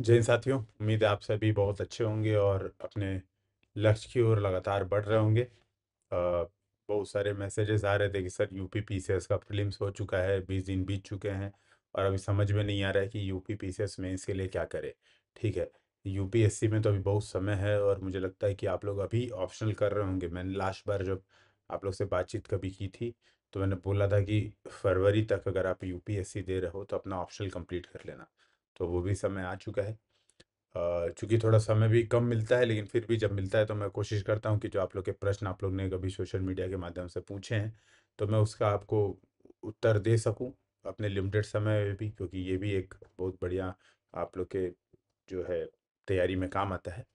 जय हिंद साथियों, उम्मीद है आप सभी बहुत अच्छे होंगे और अपने लक्ष्य की ओर लगातार बढ़ रहे होंगे। बहुत सारे मैसेजेस आ रहे थे कि सर यूपी पीसीएस का प्रीलिम्स हो चुका है, 20 दिन बीत चुके हैं और अभी समझ में नहीं आ रहा है कि यूपी पीसीएस में इसके लिए क्या करें। ठीक है, यूपीएससी में तो अभी बहुत समय है और मुझे लगता है कि आप लोग अभी ऑप्शनल कर रहे होंगे। मैंने लास्ट बार जब आप लोग से बातचीत कभी की थी तो मैंने बोला था कि फरवरी तक अगर आप यूपीएससी दे रहे हो तो अपना ऑप्शनल कंप्लीट कर लेना। तो वो भी समय आ चुका है। चूंकि थोड़ा समय भी कम मिलता है, लेकिन फिर भी जब मिलता है तो मैं कोशिश करता हूँ कि जो आप लोग के प्रश्न आप लोग ने कभी सोशल मीडिया के माध्यम से पूछे हैं तो मैं उसका आपको उत्तर दे सकूँ अपने लिमिटेड समय में भी, क्योंकि ये भी एक बहुत बढ़िया आप लोग के जो है तैयारी में काम आता है।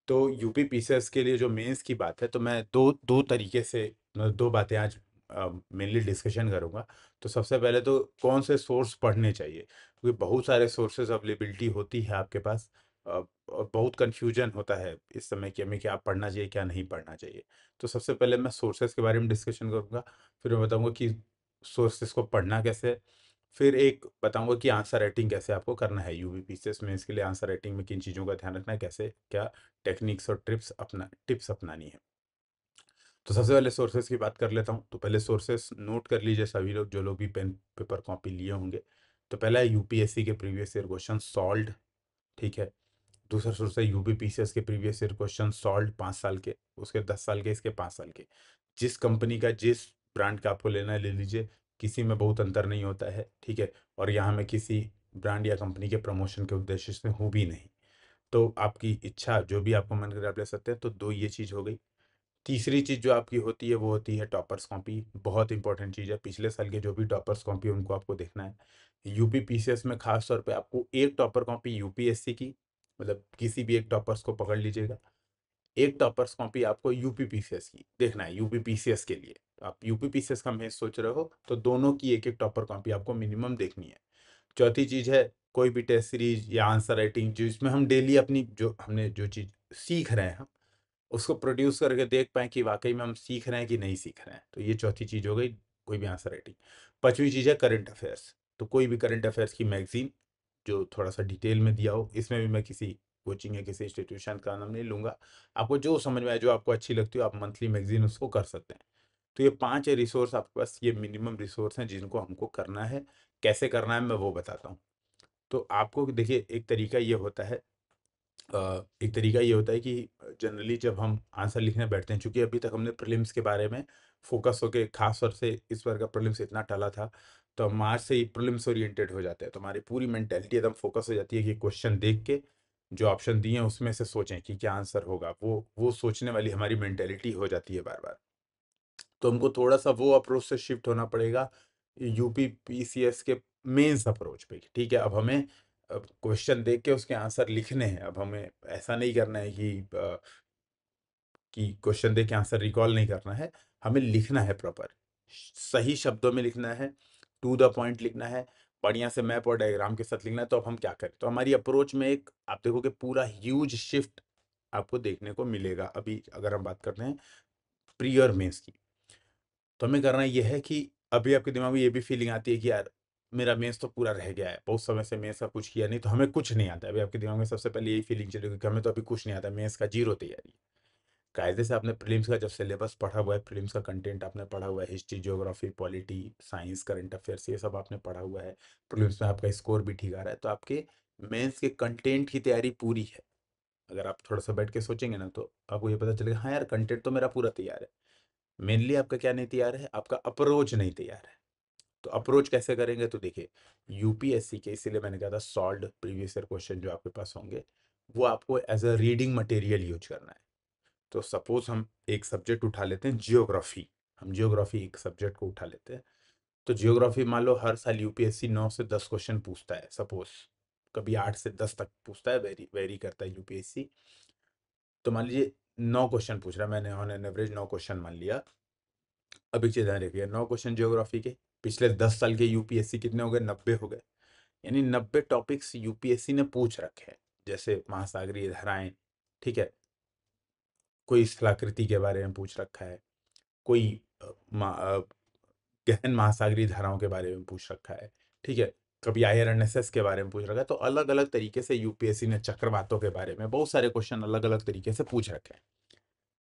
तो यूपी पीसीएस के लिए जो मेंस की बात है, तो मैं दो दो तरीके से दो बातें आज मेनली डिस्कशन करूंगा। तो सबसे पहले तो कौन से सोर्स पढ़ने चाहिए, क्योंकि बहुत सारे सोर्सेज अवेलेबिलिटी होती है आपके पास। और बहुत कंफ्यूजन होता है इस समय कि हमें क्या पढ़ना चाहिए क्या नहीं पढ़ना चाहिए। तो सबसे पहले मैं सोर्सेज के बारे में डिस्कशन करूंगा, फिर मैं बताऊंगा कि सोर्सेज को पढ़ना कैसे है, फिर एक बताऊंगा कि आंसर राइटिंग कैसे आपको करना है यूपी पीसीएस में। इसके लिए आंसर राइटिंग में किन चीज़ों का ध्यान रखना है, कैसे क्या टेक्निक्स और टिप्स अपनानी है। तो सबसे पहले सोर्सेज की बात कर लेता हूँ। तो पहले सोर्सेज नोट कर लीजिए सभी लोग, जो लोग भी पेन पेपर कॉपी लिए होंगे। तो पहला है यूपीएससी के प्रीवियस ईयर क्वेश्चन सॉल्व्ड। ठीक है। दूसरा सोर्स है यूपी पीसीएस के प्रीवियस ईयर क्वेश्चन सॉल्व्ड 5 साल के, उसके 10 साल के, इसके 5 साल के। जिस कंपनी का जिस ब्रांड का आपको लेना है ले लीजिए, किसी में बहुत अंतर नहीं होता है। ठीक है। और यहाँ मैं किसी ब्रांड या कंपनी के प्रमोशन के उद्देश्य से हूँ भी नहीं। तो आपकी इच्छा जो भी आपको मन करे आप ले सकते हैं। तो दो ये चीज़ हो गई। तीसरी चीज़ जो आपकी होती है वो होती है टॉपर्स कॉपी। बहुत इंपॉर्टेंट चीज़ है, पिछले साल के जो भी टॉपर्स कॉपी उनको आपको देखना है। यूपी पीसीएस में खास तौर पे आपको एक टॉपर कॉपी यूपीएससी की, मतलब किसी भी एक टॉपर्स को पकड़ लीजिएगा। एक टॉपर्स कॉपी आपको यूपी पीसीएस की देखना है यूपी पीसीएस के लिए। आप यूपी पीसीएस का मैं सोच रहे हो तो दोनों की एक एक टॉपर कॉपी आपको मिनिमम देखनी है। चौथी चीज़ है कोई भी टेस्ट सीरीज या आंसर राइटिंग जिसमें हम डेली अपनी जो हमने जो चीज़ सीख रहे हैं हम उसको प्रोड्यूस करके देख पाएँ कि वाक़ई में हम सीख रहे हैं कि नहीं सीख रहे हैं। तो ये चौथी चीज़ हो गई, कोई भी आंसर राइटिंग। पाँचवीं चीज़ है करंट अफ़ेयर्स। तो कोई भी करंट अफ़ेयर्स की मैगज़ीन जो थोड़ा-सा डिटेल में दिया हो, इसमें भी मैं किसी कोचिंग या किसी इंस्टीट्यूशन का नाम नहीं लूँगा। आपको जो समझ में आए, जो आपको अच्छी लगती हो, आप मंथली मैगज़ीन उसको कर सकते हैं। तो ये 5 रिसोर्स आपके पास, ये मिनिमम रिसोर्स हैं जिनको हमको करना है। कैसे करना है मैं वो बताता हूँ। तो आपको देखिए एक तरीका ये होता है कि जनरली जब हम आंसर लिखने बैठते हैं, चूंकि अभी तक हमने प्रीलिम्स के बारे में फोकस होके खास तौर से इस बार का प्रीलिम्स इतना टला था, तो हम आज से ही प्रीलिम्स ओरिएंटेड हो जाते हैं। तो हमारी पूरी मेंटेलिटी एकदम फोकस हो जाती है कि क्वेश्चन देख के जो ऑप्शन दिए हैं उसमें से सोचें कि क्या आंसर होगा। वो सोचने वाली हमारी मेंटेलिटी हो जाती है बार बार। तो हमको थोड़ा सा वो अप्रोच से शिफ्ट होना पड़ेगा यूपी पीसीएस के मेंस अप्रोच पे। ठीक है, अब हमें क्वेश्चन देख के उसके आंसर लिखने हैं। अब हमें ऐसा नहीं करना है कि क्वेश्चन देख के आंसर रिकॉल नहीं करना है, हमें लिखना है प्रॉपर, सही शब्दों में लिखना है, टू द पॉइंट लिखना है, बढ़िया से मैप और डायग्राम के साथ लिखना है। तो अब हम क्या करें, तो हमारी अप्रोच में एक आप देखोगे पूरा ह्यूज शिफ्ट आपको देखने को मिलेगा। अभी अगर हम बात करते हैं प्री और मेंस की, तो हमें करना ये है कि अभी आपके दिमाग में ये भी फीलिंग आती है कि यार मेरा मेंस तो पूरा रह गया है, बहुत समय से मेंस का कुछ किया नहीं, तो हमें कुछ नहीं आता है। अभी आपके दिमाग में सबसे पहले यही फीलिंग चलेगी कि हमें तो अभी कुछ नहीं आता, मेंस का जीरो तैयारी। कायदे से आपने प्रीलिम्स का जब सिलेबस पढ़ा हुआ है, प्रीलिम्स का कंटेंट आपने पढ़ा हुआ है, history geography polity science current affairs ये सब आपने पढ़ा हुआ है, प्रीलिम्स में आपका स्कोर भी ठीक आ रहा है, तो आपके मेंस के कंटेंट की तैयारी पूरी है। अगर आप थोड़ा सा बैठ के सोचेंगे ना तो आपको ये पता चलेगा हाँ यार कंटेंट तो मेरा पूरा तैयार है। मेनली आपका क्या नहीं तैयार है, आपका अप्रोच नहीं तैयार है। तो अप्रोच कैसे करेंगे, तो देखिए यूपीएससी के, इसीलिए मैंने कहा था सॉल्व्ड प्रीवियस ईयर क्वेश्चन जो आपके पास होंगे वो आपको as a reading material use करना है। तो सपोज हम एक सब्जेक्ट उठा लेते हैं जियोग्राफी, हम जियोग्राफी एक सब्जेक्ट को उठा लेते हैं। तो जियोग्राफी मान लो हर साल यूपीएससी 9 से 10 क्वेश्चन पूछता है, सपोज कभी 8 से 10 तक पूछता है, वेरी वेरी करता है यूपीएससी। तो मान लीजिए 9 क्वेश्चन पूछ रहा है, मैंने ऑन एन एवरेज 9 क्वेश्चन मान लिया। अब एक चीज ध्यान रखिए, 9 क्वेश्चन ज्योग्राफी के, पिछले 10 साल के यूपीएससी कितने हो गए, 90 हो गए। यानी 90 टॉपिक्स यूपीएससी ने पूछ रखे हैं, जैसे महासागरीय धाराएं, ठीक है, कोई स्थलाकृति के बारे में पूछ रखा है, कोई गहन महासागरीय धाराओं के बारे में पूछ रखा है, ठीक है, कभी आईआरएनएसएस के बारे में पूछ रखा है। तो अलग अलग तरीके से यूपीएससी ने चक्रवातों के बारे में बहुत सारे क्वेश्चन अलग अलग तरीके से पूछ रखे हैं,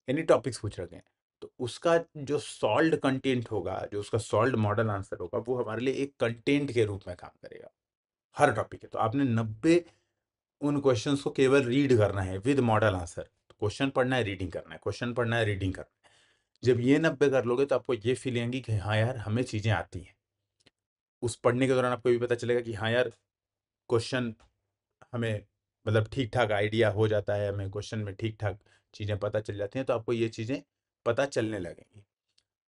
यानी टॉपिक्स पूछ रखे हैं। तो उसका जो सॉल्व्ड कंटेंट होगा, जो उसका सॉल्व्ड मॉडल आंसर होगा, वो हमारे लिए एक कंटेंट के रूप में काम करेगा हर टॉपिक है। तो आपने 90 उन क्वेश्चंस को केवल रीड करना है विद मॉडल आंसर। क्वेश्चन पढ़ना है, रीडिंग करना है, क्वेश्चन पढ़ना है, रीडिंग करना है। जब ये 90 कर लोगे तो आपको ये फील आएंगी कि हाँ यार हमें चीजें आती हैं। उस पढ़ने के दौरान आपको ये भी पता चलेगा कि हाँ यार क्वेश्चन हमें मतलब ठीक ठाक आइडिया हो जाता है, हमें क्वेश्चन में ठीक ठाक चीजें पता चल जाती हैं, तो आपको ये चीजें पता चलने लगेंगी।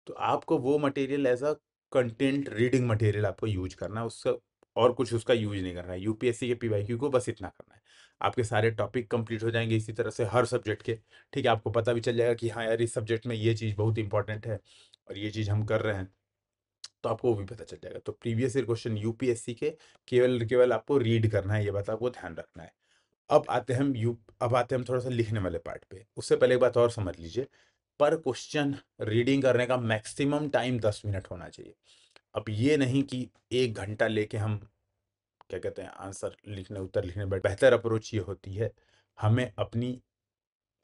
तो आपको वो material as a content reading material आपको यूज करना है, उसका और कुछ उसका यूज नहीं करना है। यूपीएससी के पीवाईक्यू को बस इतना करना है, आपके सारे टॉपिक कंप्लीट हो जाएंगे इसी तरह से हर सब्जेक्ट के। ठीक है, आपको पता भी चल जाएगा कि हाँ यार इस सब्जेक्ट में ये चीज़ बहुत इंपॉर्टेंट है और ये चीज़ हम कर रहे हैं, तो आपको वो भी पता चल जाएगा। तो प्रीवियस ईयर क्वेश्चन यूपीएससी के केवल केवल आपको रीड करना है, ये बात आपको ध्यान रखना है। अब आते हैं हम थोड़ा सा लिखने वाले पार्ट पे। उससे पहले एक बात और समझ लीजिए, पर क्वेश्चन रीडिंग करने का मैक्सिमम टाइम 10 मिनट होना चाहिए। अब ये नहीं कि 1 घंटा लेके हम क्या कहते हैं आंसर लिखने उत्तर लिखने बैठ। बेहतर अप्रोच ये होती है हमें अपनी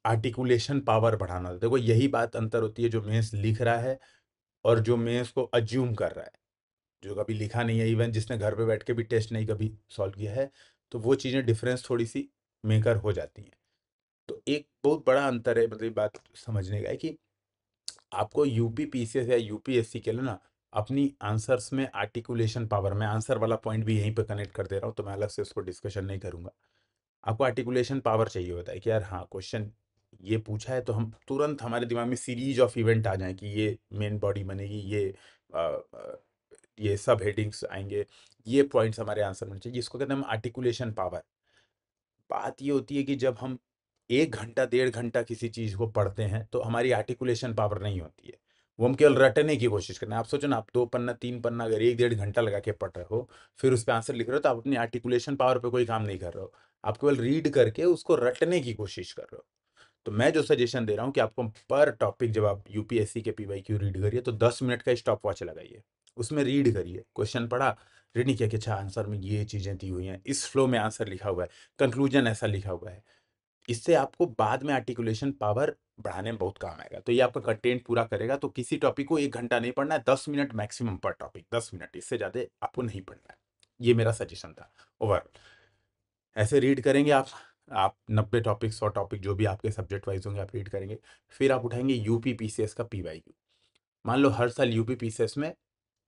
आर्टिकुलेशन पावर बढ़ाना। देखो यही बात अंतर होती है जो मेंस लिख रहा है और जो मेंस को अज्यूम कर रहा है, जो कभी लिखा नहीं है, इवन जिसने घर पे बैठ के भी टेस्ट नहीं कभी सॉल्व किया है, तो वो चीज़ें डिफरेंस थोड़ी सी मेकर हो जाती हैं। तो एक बहुत बड़ा अंतर है, मतलब ये बात समझने का है कि आपको यूपी पीसीएस या यूपीएससी के लिए ना अपनी आंसर्स में आर्टिकुलेशन पावर, मैं आंसर वाला पॉइंट भी यहीं पे कनेक्ट कर दे रहा हूँ, तो मैं अलग से उसको डिस्कशन नहीं करूंगा। आपको आर्टिकुलेशन पावर चाहिए होता है कि यार हाँ क्वेश्चन ये पूछा है तो हम तुरंत हमारे दिमाग में सीरीज ऑफ इवेंट आ जाए कि ये मेन बॉडी बनेगी, ये सब हेडिंग्स आएंगे, ये पॉइंट्स हमारे आंसर में चाहिए, इसको कहते हैं हम आर्टिकुलेशन पावर। बात ये होती है कि जब हम 1 घंटा 1.5 घंटा किसी चीज़ को पढ़ते हैं तो हमारी आर्टिकुलेशन पावर नहीं होती है, वो हम केवल रटने की कोशिश करते हैं। आप सोचो ना, आप 2 पन्ना 3 पन्ना अगर 1 1.5 घंटा लगा के पढ़ रहे हो, फिर उस पर आंसर लिख रहे हो, तो आप अपनी आर्टिकुलेशन पावर पे कोई काम नहीं कर रहे हो, आप केवल रीड करके उसको रटने की कोशिश कर रहे हो। तो मैं जो सजेशन दे रहा हूँ कि आपको पर टॉपिक जब आप यूपीएससी के पीवाईक्यू रीड करिए तो 10 मिनट का स्टॉप वॉच लगाइए, उसमें रीड करिए, क्वेश्चन पढ़ा, रीड नहीं किया कि अच्छा आंसर में ये चीज़ें दी हुई हैं, इस फ्लो में आंसर लिखा हुआ है, कंक्लूजन ऐसा लिखा हुआ है। इससे आपको बाद में आर्टिकुलेशन पावर बढ़ाने में बहुत काम आएगा। तो ये आपका कंटेंट पूरा करेगा। तो किसी टॉपिक को 1 घंटा नहीं पढ़ना है, 10 मिनट मैक्सिमम पर टॉपिक, 10 मिनट, इससे ज़्यादा आपको नहीं पढ़ना है। ये मेरा सजेशन था ओवर। ऐसे रीड करेंगे आप 90 टॉपिक 100 टॉपिक जो भी आपके सब्जेक्ट वाइज होंगे आप रीड करेंगे। फिर आप उठाएंगे यूपी पीसीएस का पीवाईक्यू। मान लो हर साल यूपी पीसीएस में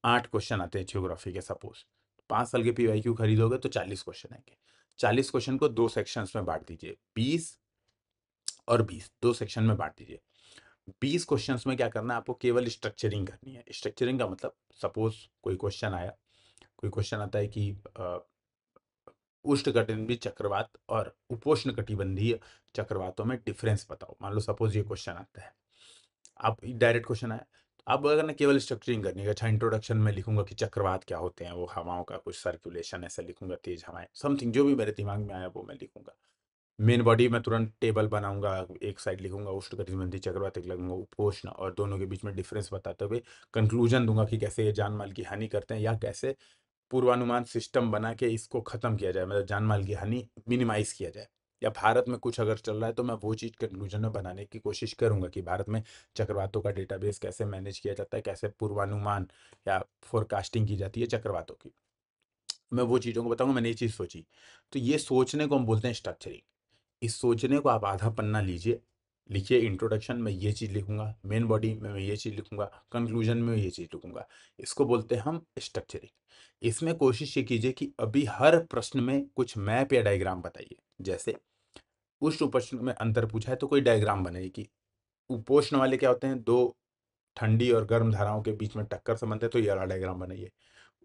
8 क्वेश्चन आते हैं ज्योग्राफी के, सपोज 5 साल के पीवाईक्यू खरीदोगे तो 40 क्वेश्चन आएंगे। 40 क्वेश्चन को 2 सेक्शंस में बांट दीजिए, 20 और 20 2 सेक्शन में बांट दीजिए। 20 क्वेश्चंस में क्या करना है आपको, केवल स्ट्रक्चरिंग करनी है। स्ट्रक्चरिंग का मतलब सपोज कोई क्वेश्चन आया, कोई क्वेश्चन आता है कि उष्णकटिबंधीय चक्रवात और उपोष्ण कटिबंधीय चक्रवातों में डिफरेंस बताओ। मान लो सपोज ये क्वेश्चन आता है, आप डायरेक्ट क्वेश्चन आया, अब अगर ना केवल स्ट्रक्चरिंग करनी है, अच्छा इंट्रोडक्शन में लिखूंगा कि चक्रवात क्या होते हैं, वो हवाओं का कुछ सर्कुलेशन ऐसा लिखूंगा, तेज हवाएं, समथिंग जो भी मेरे दिमाग में आया वो मैं लिखूंगा। मेन बॉडी में तुरंत टेबल बनाऊंगा, एक साइड लिखूंगा उष्णकटिबंधीय चक्रवात, एक लगूंगा उपोष्ण, और दोनों के बीच में डिफरेंस बताते हुए कंक्लूजन दूंगा कि कैसे ये जान माल की हानि करते हैं या कैसे पूर्वानुमान सिस्टम बना के इसको खत्म किया जाए, मतलब जान माल की हानि मिनिमाइज किया जाए। या भारत में कुछ अगर चल रहा है तो मैं वो चीज़ कंक्लूजन में बनाने की कोशिश करूंगा कि भारत में चक्रवातों का डेटाबेस कैसे मैनेज किया जाता है, कैसे पूर्वानुमान या फोरकास्टिंग की जाती है चक्रवातों की, मैं वो चीज़ों को बताऊंगा मैंने ये चीज़ सोची। तो ये सोचने को हम बोलते हैं स्ट्रक्चरिंग। इस सोचने को आप आधा पन्ना लीजिए, लिखिए इंट्रोडक्शन में ये चीज़ लिखूंगा, मेन बॉडी में मैं ये चीज़ लिखूंगा, कंक्लूजन में ये चीज़ लिखूंगा। इसको बोलते हैं हम स्ट्रक्चरिंग। इसमें कोशिश ये कीजिए कि अभी हर प्रश्न में कुछ मैप या डायग्राम बताइए। जैसे उष्ण उपोष्ण में अंतर पूछा है तो कोई डायग्राम बनाइए कि उपोष्ण वाले क्या होते हैं, दो ठंडी और गर्म धाराओं के बीच में टक्कर संबंध है, तो ये वाला डायग्राम बनाइए।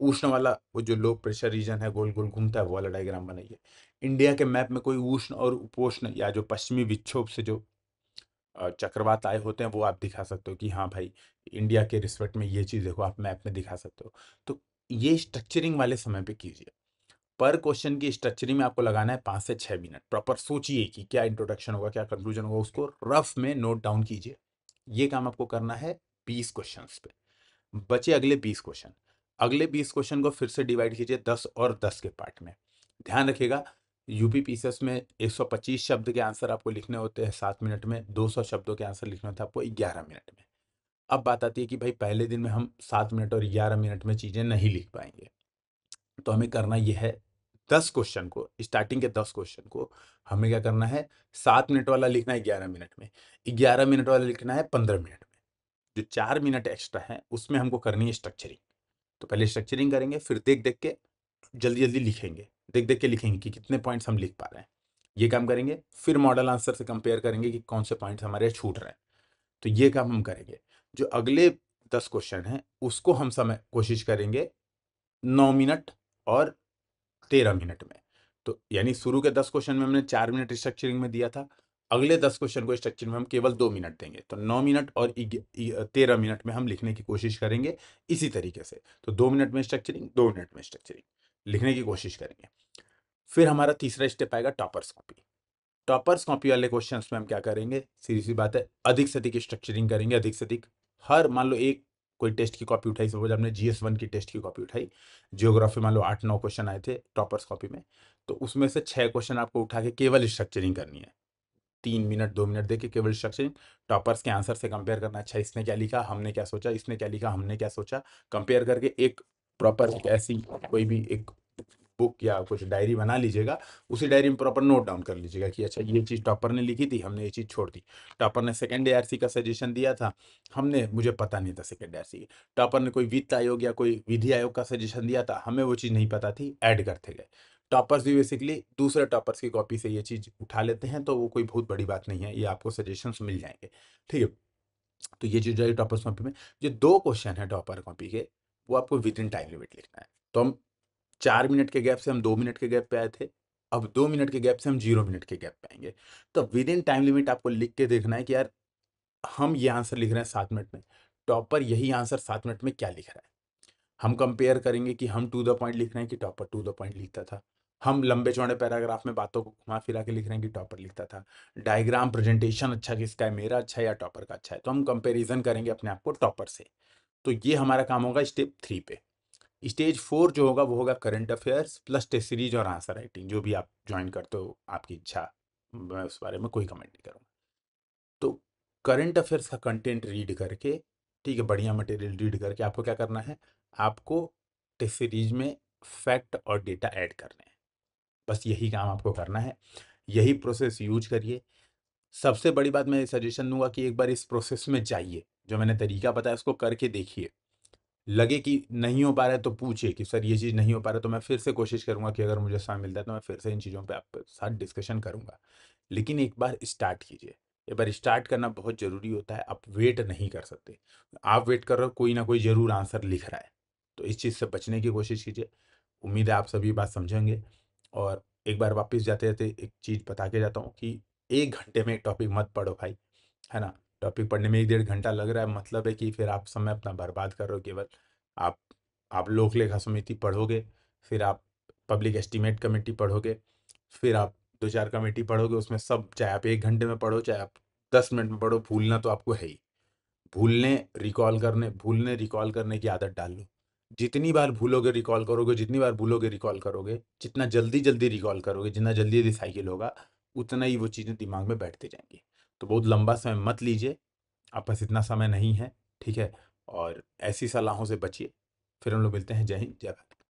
उष्ण वाला वो जो लो प्रेशर रीजन है, गोल गोल घूमता है, वो वाला डायग्राम बनाइए। इंडिया के मैप में कोई उष्ण और उपोष्ण या जो पश्चिमी विक्षोभ से जो चक्रवात आए होते हैं वो आप दिखा सकते हो कि हाँ भाई इंडिया के रिस्पेक्ट में ये चीज़ देखो, आप मैप में दिखा सकते हो। तो ये स्ट्रक्चरिंग वाले समय पे कीजिए। पर क्वेश्चन की स्ट्रक्चरिंग में आपको लगाना है 5 से 6 मिनट। प्रॉपर सोचिए कि क्या इंट्रोडक्शन होगा, क्या कंक्लूजन होगा, उसको रफ में नोट डाउन कीजिए। ये काम आपको करना है 20 क्वेश्चंस पे। बचे अगले 20 क्वेश्चन। अगले 20 क्वेश्चन को फिर से डिवाइड कीजिए 10 और 10 के पार्ट में। ध्यान रखिएगा, यूपी पीसीएस में 125 शब्द के आंसर आपको लिखने होते हैं 7 मिनट में, 200 शब्दों के आंसर लिखने होते हैं आपको 11 मिनट में। अब बात आती है कि भाई पहले दिन में हम 7 मिनट और 11 मिनट में चीजें नहीं लिख पाएंगे, तो हमें करना यह है 10 क्वेश्चन को, स्टार्टिंग के 10 क्वेश्चन को हमें क्या करना है, 7 मिनट वाला लिखना है 11 मिनट में, 11 मिनट वाला लिखना है 15 मिनट में। जो 4 मिनट एक्स्ट्रा है उसमें हमको करनी है स्ट्रक्चरिंग। तो पहले स्ट्रक्चरिंग करेंगे, फिर देख देख के जल्दी जल्दी लिखेंगे, देख देख के लिखेंगे कि कितने पॉइंट्स हम लिख पा रहे हैं, ये काम करेंगे। फिर मॉडल आंसर से कंपेयर करेंगे कि कौन से पॉइंट्स हमारे छूट रहे हैं, तो ये काम हम करेंगे। जो अगले 10 क्वेश्चन हैं उसको हम समय कोशिश करेंगे 9 मिनट और 13 मिनट में। तो यानी शुरू के 10 क्वेश्चन में हमने 4 मिनट स्ट्रक्चरिंग में दिया था, अगले 10 क्वेश्चन को स्ट्रक्चरिंग में हम केवल 2 मिनट देंगे, तो 9 मिनट और 13 मिनट में हम लिखने की कोशिश करेंगे इसी तरीके से। तो 2 मिनट में स्ट्रक्चरिंग, 2 मिनट में स्ट्रक्चरिंग लिखने की कोशिश करेंगे। फिर हमारा तीसरा स्टेप आएगा टॉपर्स कॉपी। टॉपर्स कॉपी वाले क्वेश्चंस में हम क्या करेंगे, सीधी सी बात है, अधिक से अधिक स्ट्रक्चरिंग करेंगे, अधिक से अधिक। हर मान लो एक कोई टेस्ट की कॉपी उठाई, सपोज आपने GS1 की टेस्ट की कॉपी उठाई, जियोग्राफी मान लो 8-9 क्वेश्चन आए थे टॉपर्स कॉपी में, तो उसमें से 6 क्वेश्चन आपको उठा के केवल स्ट्रक्चरिंग करनी है, 3 मिनट 2 मिनट देके केवल स्ट्रक्चरिंग। टॉपर्स के आंसर से कंपेयर करना, अच्छा इसने क्या लिखा, हमने क्या सोचा, इसने क्या लिखा, हमने क्या सोचा, कंपेयर करके एक प्रॉपर ऐसी कोई भी एक बुक या कुछ डायरी बना लीजिएगा, उसी डायरी में प्रॉपर नोट डाउन कर लीजिएगा कि अच्छा ये चीज़ टॉपर ने लिखी थी, हमने ये चीज़ छोड़ दी। टॉपर ने सेकंड ARC का सजेशन दिया था, हमने मुझे पता नहीं था सेकंड ARC। टॉपर ने कोई वित्त आयोग या कोई विधि आयोग का सजेशन दिया था, हमें वो चीज़ नहीं पता थी, ऐड करते गए। टॉपर्स भी बेसिकली दूसरे टॉपर्स की कॉपी से ये चीज़ उठा लेते हैं, तो वो कोई बहुत बड़ी बात नहीं है, ये आपको सजेशंस मिल जाएंगे, ठीक है। तो ये चीज़ है टॉपर्स कॉपी में। जो 2 क्वेश्चन है टॉपर कॉपी के, वो आपको विद इन टाइम लिमिट लिखना है। तो हम 4 मिनट के गैप से हम 2 मिनट के गैप पे आए थे, अब 2 मिनट के गैप से हम 0 मिनट के गैप पे आएंगे। तो विद इन टाइम लिमिट आपको लिख के देखना है कि यार हम ये आंसर लिख रहे हैं 7 मिनट में, टॉपर यही आंसर 7 मिनट में क्या लिख रहा है। हम कंपेयर करेंगे कि हम टू द पॉइंट लिख रहे हैं कि टॉपर टू द पॉइंट लिखता था। हम लंबे चौड़े पैराग्राफ में बातों को घुमा फिरा के लिख रहे हैं कि टॉपर लिखता था। डायग्राम प्रेजेंटेशन अच्छा किसका है, मेरा अच्छा है या टॉपर का अच्छा है, तो हम कंपेरिजन करेंगे अपने आप को टॉपर से। तो ये हमारा काम होगा स्टेप 3 पे। स्टेज 4 जो होगा वो होगा current affairs plus test series और आंसर राइटिंग, जो भी आप ज्वाइन करते हो आपकी इच्छा, मैं उस बारे में कोई कमेंट नहीं करूँगा। तो करंट अफेयर्स का कंटेंट रीड करके, ठीक है, बढ़िया मटेरियल रीड करके आपको क्या करना है, आपको टेस्ट सीरीज में फैक्ट और डेटा ऐड करने हैं। बस यही काम आपको करना है, यही प्रोसेस यूज करिए। सबसे बड़ी बात मैं सजेशन दूंगा कि एक बार इस प्रोसेस में जाइए, जो मैंने तरीका बताया उसको करके देखिए। लगे कि नहीं हो पा रहा है तो पूछिए कि सर ये चीज़ नहीं हो पा रहा है, तो मैं फिर से कोशिश करूंगा कि अगर मुझे समय मिलता है तो मैं फिर से इन चीज़ों पे आपके साथ डिस्कशन करूंगा। लेकिन एक बार स्टार्ट कीजिए, एक बार स्टार्ट करना बहुत ज़रूरी होता है, आप वेट नहीं कर सकते। आप वेट कर रहे हो, कोई ना कोई ज़रूर आंसर लिख रहा है, तो इस चीज़ से बचने की कोशिश कीजिए। उम्मीद है आप सभी बात समझेंगे। और एक बार वापस जाते जाते एक चीज़ बता के जाता हूँ कि 1 घंटे में एक टॉपिक मत पढ़ो भाई, है ना। टॉपिक पढ़ने में 1-1.5 घंटा लग रहा है, मतलब है कि फिर आप समय अपना बर्बाद कर रहे हो केवल। आप आप लोक लेखा समिति पढ़ोगे, फिर आप पब्लिक एस्टीमेट कमेटी पढ़ोगे, फिर आप 2-4 कमेटी पढ़ोगे, उसमें सब चाहे आप 1 घंटे में पढ़ो चाहे आप 10 मिनट में पढ़ो, भूलना तो आपको है ही। भूलने रिकॉल करने की आदत डाल लो। जितनी बार भूलोगे रिकॉल करोगे, जितनी बार भूलोगे रिकॉल करोगे, जितना जल्दी जल्दी रिकॉल करोगे, जितना जल्दी जल्दी साइकिल होगा, उतना ही वो चीज़ें दिमाग में बैठती जाएंगी। तो बहुत लंबा समय मत लीजिए, आपके पास इतना समय नहीं है, ठीक है। और ऐसी सलाहों से बचिए। फिर हम लोग मिलते हैं। जय हिंद, जय भारत।